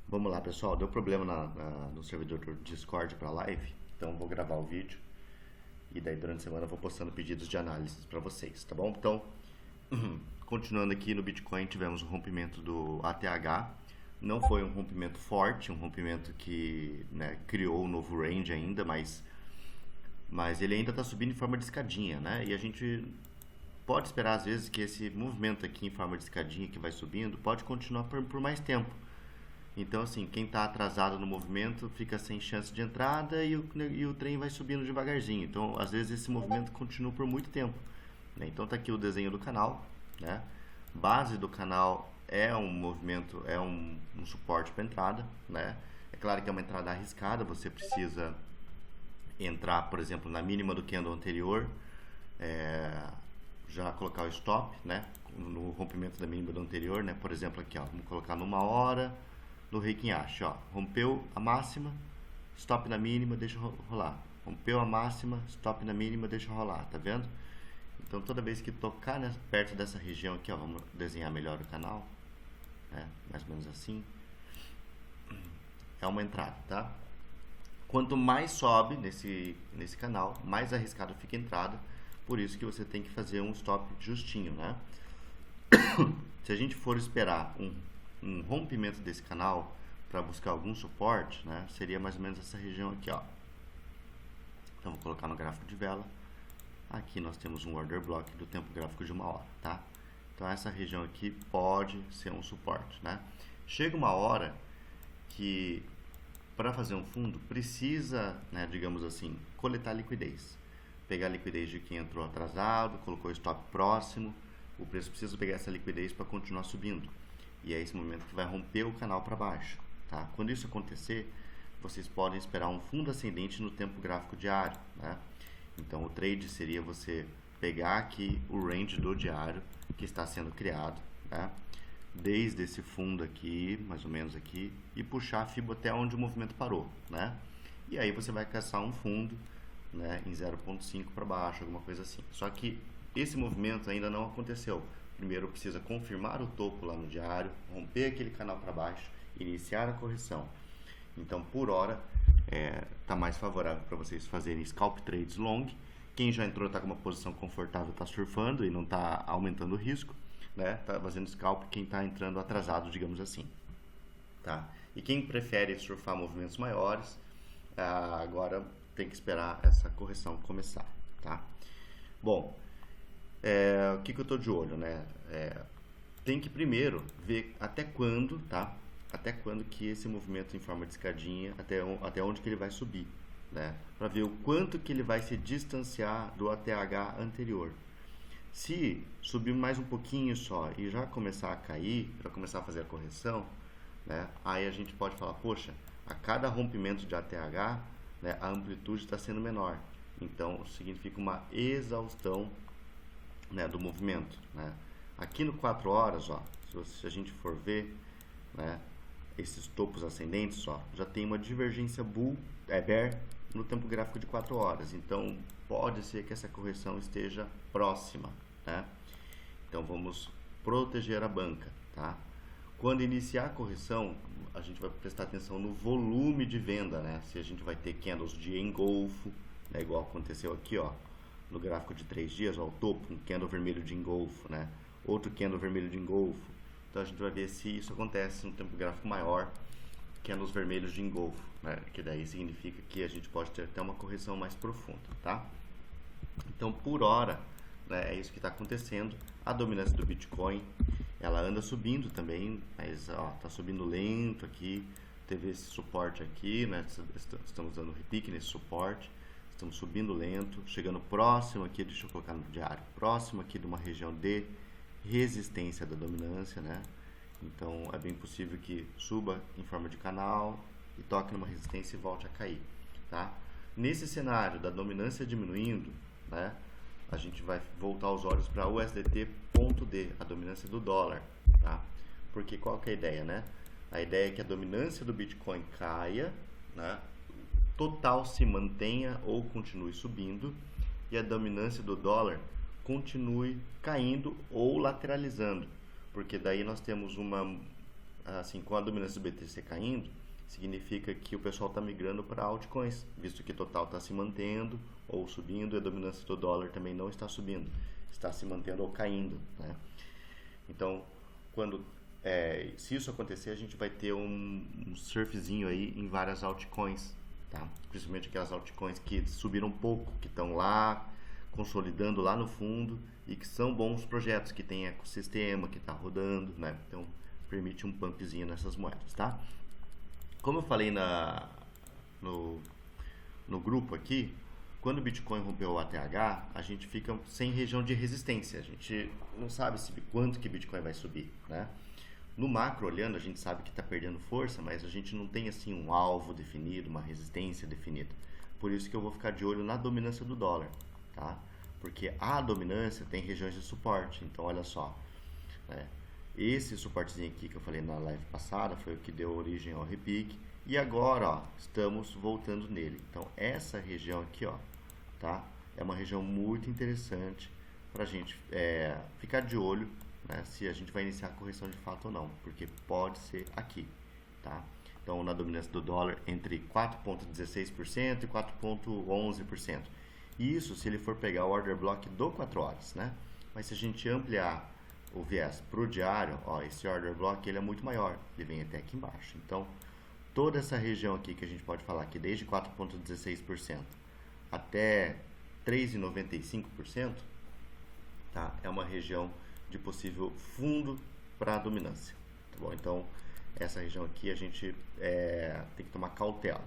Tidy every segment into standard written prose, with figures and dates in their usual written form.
Vamos lá, pessoal. Deu problema no servidor do Discord para live, então vou gravar o vídeo e daí durante a semana eu vou postando pedidos de análise para vocês, tá bom? Então, continuando aqui no Bitcoin, tivemos o rompimento do ATH. Não foi um rompimento forte, um rompimento que, né, criou um novo range ainda, mas ele ainda está subindo em forma de escadinha, né? E a gente pode esperar às vezes que esse movimento aqui em forma de escadinha que vai subindo pode continuar por mais tempo. Então, assim, quem está atrasado no movimento fica sem chance de entrada e o trem vai subindo devagarzinho. Então, às vezes, esse movimento continua por muito tempo, né? Então, está aqui o desenho do canal, né? Base do canal é um movimento, é um suporte para entrada, né? É claro que é uma entrada arriscada, você precisa entrar, por exemplo, na mínima do candle anterior, já colocar o stop, né? No rompimento da mínima do anterior, né? Por exemplo, aqui, ó, vamos colocar numa hora no Reikin Ash, ó, rompeu a máxima, stop na mínima, deixa rolar. Rompeu a máxima, stop na mínima, deixa rolar, tá vendo? Então toda vez que tocar, né, perto dessa região aqui, ó, vamos desenhar melhor o canal, né, mais ou menos assim, é uma entrada, tá? Quanto mais sobe nesse canal, mais arriscado fica a entrada, por isso que você tem que fazer um stop justinho, né? Se a gente for esperar um rompimento desse canal para buscar algum suporte, né, seria mais ou menos essa região aqui, ó. Então vou colocar no gráfico de vela. Aqui nós temos um order block do tempo gráfico de uma hora, tá? Então essa região aqui pode ser um suporte, né? Chega uma hora que para fazer um fundo precisa, né, digamos assim, coletar liquidez. Pegar a liquidez de quem entrou atrasado, colocou o stop próximo, o preço precisa pegar essa liquidez para continuar subindo. E é esse momento que vai romper o canal para baixo, tá? Quando isso acontecer, vocês podem esperar um fundo ascendente no tempo gráfico diário, né? Então o trade seria você pegar aqui o range do diário que está sendo criado, né? Desde esse fundo aqui, mais ou menos aqui, e puxar a FIBO até onde o movimento parou, né? E aí você vai caçar um fundo, né, em 0,5 para baixo, alguma coisa assim. Só que esse movimento ainda não aconteceu. Primeiro precisa confirmar o topo lá no diário, romper aquele canal para baixo, iniciar a correção. Então, por hora, tá mais favorável para vocês fazerem scalp trades long. Quem já entrou está com uma posição confortável, está surfando e não está aumentando o risco, né? Tá fazendo scalp quem está entrando atrasado, digamos assim, tá? E quem prefere surfar movimentos maiores, agora tem que esperar essa correção começar, tá? Bom, o que eu estou de olho, né? Tem que primeiro ver até quando, tá? Até quando que esse movimento em forma de escadinha, até onde que ele vai subir, né? Para ver o quanto que ele vai se distanciar do ATH anterior. Se subir mais um pouquinho só e já começar a cair, já começar a fazer a correção, né? Aí a gente pode falar, poxa, a cada rompimento de ATH, né, a amplitude está sendo menor. Então significa uma exaustão, né, do movimento, né? Aqui no 4 horas, ó, se a gente for ver, né, esses topos ascendentes, ó, já tem uma divergência bear no tempo gráfico de 4 horas. Então pode ser que essa correção esteja próxima, né? Então vamos proteger a banca, tá? Quando iniciar a correção, a gente vai prestar atenção no volume de venda, né? Se a gente vai ter candles de engolfo, né, igual aconteceu aqui, ó, no gráfico de 3 dias, ó, o topo, um candle vermelho de engolfo, né? Outro candle vermelho de engolfo. Então a gente vai ver se isso acontece no tempo gráfico maior, candles vermelhos de engolfo, né? Que daí significa que a gente pode ter até uma correção mais profunda, tá? Então, por hora, né, é isso que está acontecendo. A dominância do Bitcoin, ela anda subindo também, mas está subindo lento aqui. Teve esse suporte aqui, né? Estamos dando repique nesse suporte. Estamos subindo lento, chegando próximo aqui, deixa eu colocar no diário, próximo aqui de uma região de resistência da dominância, né? Então é bem possível que suba em forma de canal e toque numa resistência e volte a cair, tá? Nesse cenário da dominância diminuindo, né, a gente vai voltar os olhos para o USDT.D, a dominância do dólar, tá? Porque qual que é a ideia, né? A ideia é que a dominância do Bitcoin caia, né? Total se mantenha ou continue subindo e a dominância do dólar continue caindo ou lateralizando, porque daí nós temos assim, com a dominância do BTC caindo, significa que o pessoal está migrando para altcoins, visto que o total está se mantendo ou subindo e a dominância do dólar também não está subindo, está se mantendo ou caindo, né? Então, se isso acontecer, a gente vai ter um surfzinho aí em várias altcoins, tá? Principalmente aquelas altcoins que subiram pouco, que estão lá consolidando lá no fundo e que são bons projetos, que tem ecossistema, que está rodando, né? Então, permite um pumpzinho nessas moedas, tá? Como eu falei no grupo aqui, quando o Bitcoin rompeu o ATH, a gente fica sem região de resistência. A gente não sabe quanto que Bitcoin vai subir, né? No macro, olhando, a gente sabe que está perdendo força, mas a gente não tem assim um alvo definido, uma resistência definida. Por isso que eu vou ficar de olho na dominância do dólar, tá? Porque a dominância tem regiões de suporte. Então, olha só, né? Esse suportezinho aqui que eu falei na live passada foi o que deu origem ao repique. E agora, ó, estamos voltando nele. Então, essa região aqui, ó, tá? É uma região muito interessante para a gente ficar de olho, né, se a gente vai iniciar a correção de fato ou não, porque pode ser aqui, tá? Então, na dominância do dólar entre 4,16% e 4,11%. Isso se ele for pegar o order block do 4 horas, né? Mas se a gente ampliar o viés para o diário, ó, esse order block ele é muito maior, ele vem até aqui embaixo. Então, toda essa região aqui que a gente pode falar que desde 4,16% até 3,95%, tá? É uma região de possível fundo para a dominância, tá bom? Então, essa região aqui a gente tem que tomar cautela,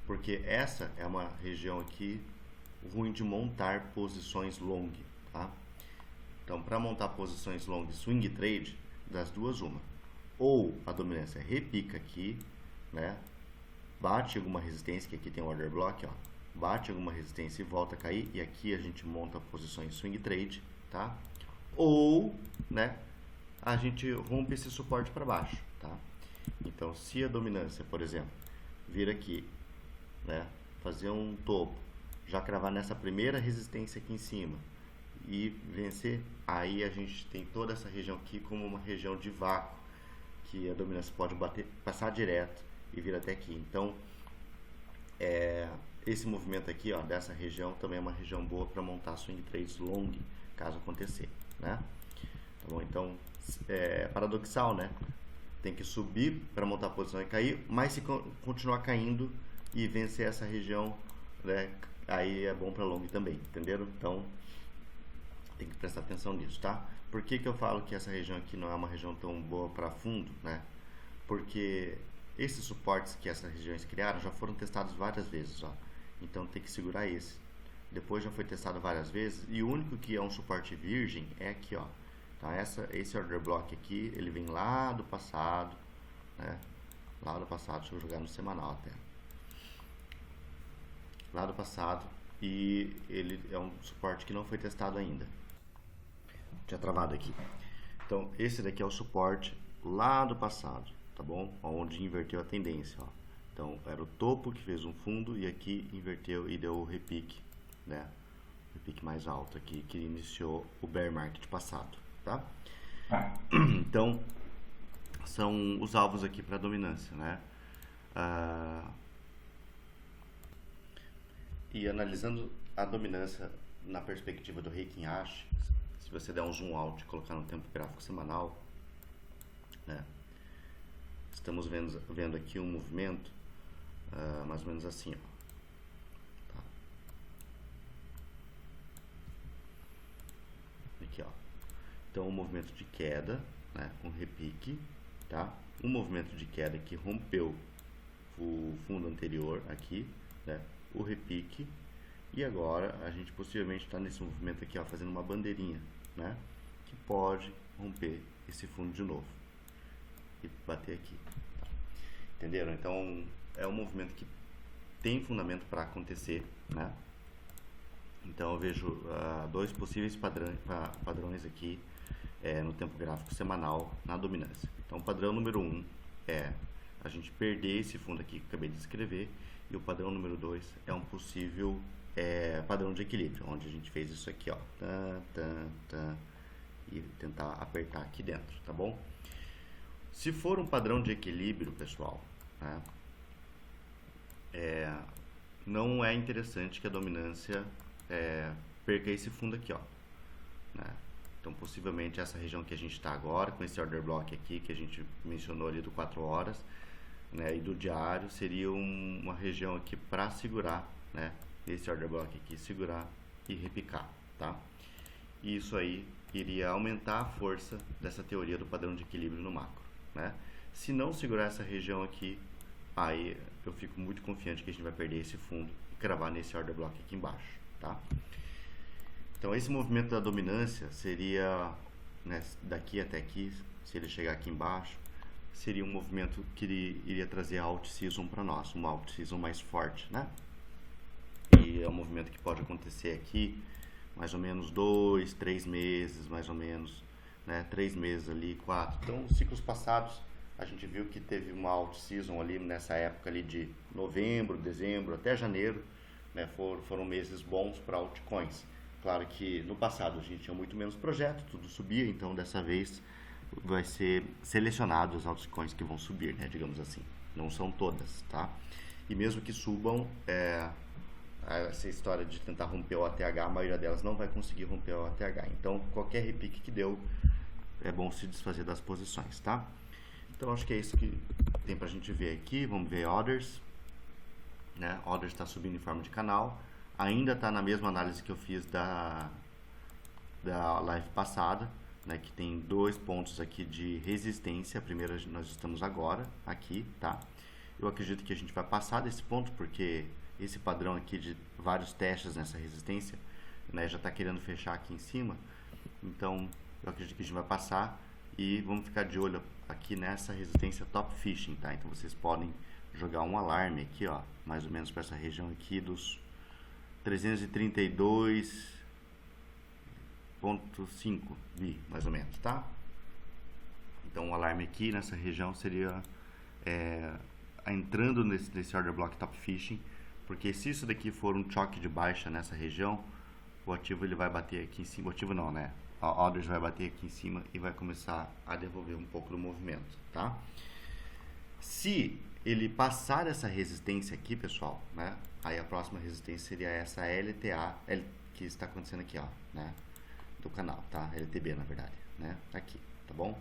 porque essa é uma região aqui ruim de montar posições long, tá? Então, para montar posições long swing trade, das duas uma, ou a dominância repica aqui, né? Bate alguma resistência, que aqui tem um order block, ó, bate alguma resistência e volta a cair, e aqui a gente monta posições swing trade, tá? Ou, né, a gente rompe esse suporte para baixo, tá? Então, se a dominância, por exemplo, vir aqui, né, fazer um topo, já cravar nessa primeira resistência aqui em cima e vencer, aí a gente tem toda essa região aqui como uma região de vácuo, que a dominância pode passar direto e vir até aqui. Então, esse movimento aqui, ó, dessa região também é uma região boa para montar swing trades long, caso acontecer, né? Tá bom? Então, é paradoxal, né? Tem que subir para montar a posição e cair, mas se continuar caindo e vencer essa região, né, aí é bom para long também, entenderam? Então, tem que prestar atenção nisso, tá? Por que que eu falo que essa região aqui não é uma região tão boa para fundo, né? Porque esses suportes que essas regiões criaram já foram testados várias vezes, ó. Então tem que segurar esse. Depois já foi testado várias vezes e o único que é um suporte virgem é aqui, ó. Tá? Esse order block aqui, ele vem lá do passado, né? Lá do passado, deixa eu jogar no semanal até. Lá do passado, e ele é um suporte que não foi testado ainda. Tinha travado aqui. Então, esse daqui é o suporte lá do passado, tá bom? Onde inverteu a tendência, ó. Então, era o topo que fez um fundo e aqui inverteu e deu o repique, né? O repique mais alto aqui, que iniciou o bear market passado, tá? Então, são os alvos aqui para dominância, né? E analisando a dominância na perspectiva do Heikin Ashi, se você der um zoom out e colocar no tempo gráfico semanal, né, estamos vendo aqui um movimento mais ou menos assim, ó. Tá. Aqui, ó. Então, um movimento de queda, né, um repique, tá? Um movimento de queda que rompeu o fundo anterior aqui, né? O repique, e agora a gente possivelmente está nesse movimento aqui, ó, fazendo uma bandeirinha, né, que pode romper esse fundo de novo e bater aqui, tá? Entenderam? Então é um movimento que tem fundamento para acontecer, né? Então eu vejo dois possíveis padrões aqui no tempo gráfico semanal na dominância. Então o padrão número 1 é a gente perder esse fundo aqui que eu acabei de escrever, e o padrão número 2 é um possível padrão de equilíbrio, onde a gente fez isso aqui, ó, e tentar apertar aqui dentro, tá bom? Se for um padrão de equilíbrio, pessoal, né, não é interessante que a dominância perca esse fundo aqui, ó, né? Então, possivelmente essa região que a gente está agora, com esse order block aqui que a gente mencionou ali do 4 horas, né, e do diário, seria uma região aqui para segurar, né, esse order block aqui, segurar e repicar, tá? E isso aí iria aumentar a força dessa teoria do padrão de equilíbrio no macro, né? Se não segurar essa região aqui, aí eu fico muito confiante que a gente vai perder esse fundo e cravar nesse order block aqui embaixo, tá? Então esse movimento da dominância seria, né, daqui até aqui, se ele chegar aqui embaixo, seria um movimento que iria trazer a alt season para nós, uma alt season mais forte, né? E é um movimento que pode acontecer aqui mais ou menos 2, 3 meses, mais ou menos, né? 3 meses ali, 4. Então, ciclos passados, a gente viu que teve uma alt season ali nessa época ali de novembro, dezembro até janeiro, né? Foram meses bons para altcoins. Claro que no passado a gente tinha muito menos projeto, tudo subia, então dessa vez vai ser selecionado as altcoins que vão subir, né? Digamos assim. Não são todas, tá? E mesmo que subam, essa história de tentar romper o ATH, a maioria delas não vai conseguir romper o ATH. Então, qualquer repique que deu, é bom se desfazer das posições, tá? Então, acho que é isso que tem pra gente ver aqui. Vamos ver orders, né? Orders está subindo em forma de canal. Ainda está na mesma análise que eu fiz da live passada, né? Que tem 2 pontos aqui de resistência. A primeira nós estamos agora, aqui, tá? Eu acredito que a gente vai passar desse ponto, porque esse padrão aqui de vários testes nessa resistência, né, já está querendo fechar aqui em cima. Então, eu acredito que a gente vai passar e vamos ficar de olho aqui nessa resistência top fishing, tá? Então, vocês podem jogar um alarme aqui, ó, mais ou menos para essa região aqui dos 332,5 bi, mais ou menos, tá? Então, um alarme aqui nessa região seria entrando nesse order block top fishing, porque se isso daqui for um choque de baixa nessa região, o ativo ele vai bater aqui em cima, o ativo não, né? A orders vai bater aqui em cima e vai começar a devolver um pouco do movimento, tá? Se ele passar essa resistência aqui, pessoal, né? Aí a próxima resistência seria essa LTA, que está acontecendo aqui, ó, né? Do canal, tá? LTB, na verdade, né? Aqui, tá bom?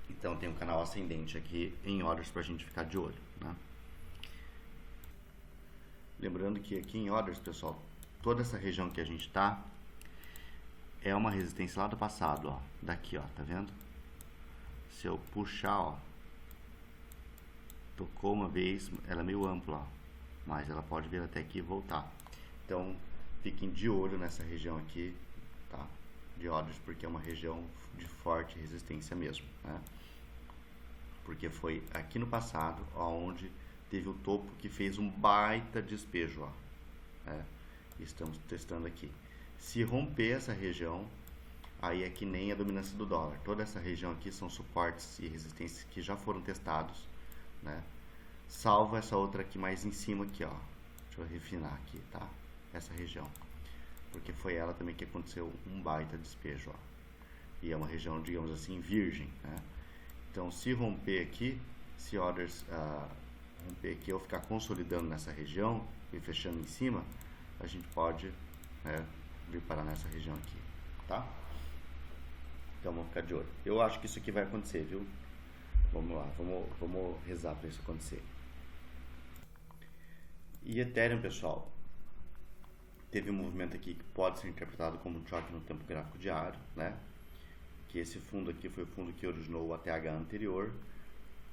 Então tem um canal ascendente aqui em orders pra gente ficar de olho, né? Lembrando que aqui em orders, pessoal, toda essa região que a gente tá é uma resistência lá do passado, ó, daqui, ó, tá vendo? Se eu puxar, ó, tocou uma vez, ela é meio ampla, ó, mas ela pode vir até aqui e voltar. Então, fiquem de olho nessa região aqui, tá? De orders, porque é uma região de forte resistência mesmo, né? Porque foi aqui no passado, onde teve o topo que fez um baita despejo, ó, né? Estamos testando aqui. Se romper essa região, aí é que nem a dominância do dólar. Toda essa região aqui são suportes e resistências que já foram testados, né? Salvo essa outra aqui mais em cima aqui, ó. Deixa eu refinar aqui, tá? Essa região. Porque foi ela também que aconteceu um baita despejo, ó. E é uma região, digamos assim, virgem, né? Então, se romper aqui, se orders romper aqui ou ficar consolidando nessa região e fechando em cima, a gente pode, né, vir parar nessa região aqui, tá? Então, vamos ficar de olho. Eu acho que isso aqui vai acontecer, viu? Vamos lá, vamos rezar para isso acontecer. E Ethereum, pessoal, teve um movimento aqui que pode ser interpretado como um choque no tempo gráfico diário, né? Que esse fundo aqui foi o fundo que originou o ATH anterior.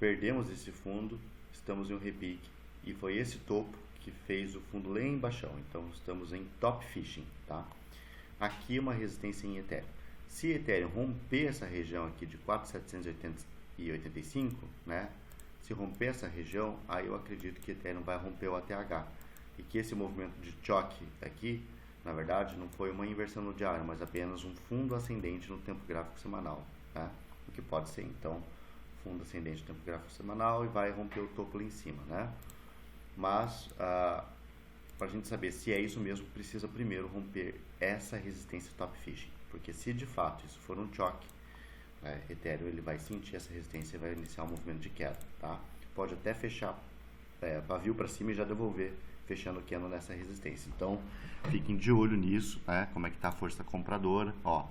Perdemos esse fundo, estamos em um repique e foi esse topo que fez o fundo lá embaixo. Então estamos em top fishing, tá? Aqui uma resistência em Ethereum. Se Ethereum romper essa região aqui de 4.785, né? Se romper essa região, aí eu acredito que Ethereum vai romper o ATH e que esse movimento de choque aqui, na verdade, não foi uma inversão no diário, mas apenas um fundo ascendente no tempo gráfico semanal, tá? O que pode ser, então, fundo ascendente no tempo gráfico semanal e vai romper o topo lá em cima, né? Mas, para a gente saber se é isso mesmo, precisa primeiro romper essa resistência top fishing, porque se de fato isso for um choque, Ethereum ele vai sentir essa resistência e vai iniciar um movimento de queda, tá? Pode até fechar pavio para cima e já devolver fechando o candle nessa resistência. Então fiquem de olho nisso, né? Como é que tá a força compradora, ó.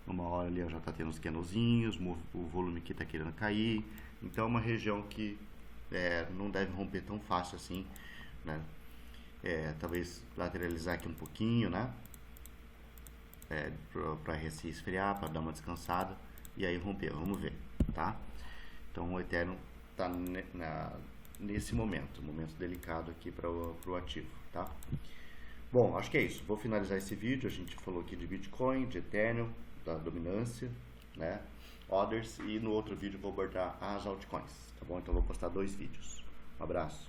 Numa hora ali já tá tendo os candlezinhos, o volume aqui tá querendo cair. Então é uma região que não deve romper tão fácil assim, né? Talvez lateralizar aqui um pouquinho, né? Para se esfriar, para dar uma descansada e aí romper, vamos ver, tá? Então o Ethereum tá nesse momento, um momento delicado aqui para o ativo, tá? Bom, acho que é isso. Vou finalizar esse vídeo. A gente falou aqui de Bitcoin, de Ethereum, da dominância, né? Others, e no outro vídeo vou abordar as altcoins, tá bom? Então vou postar 2 vídeos. Um abraço.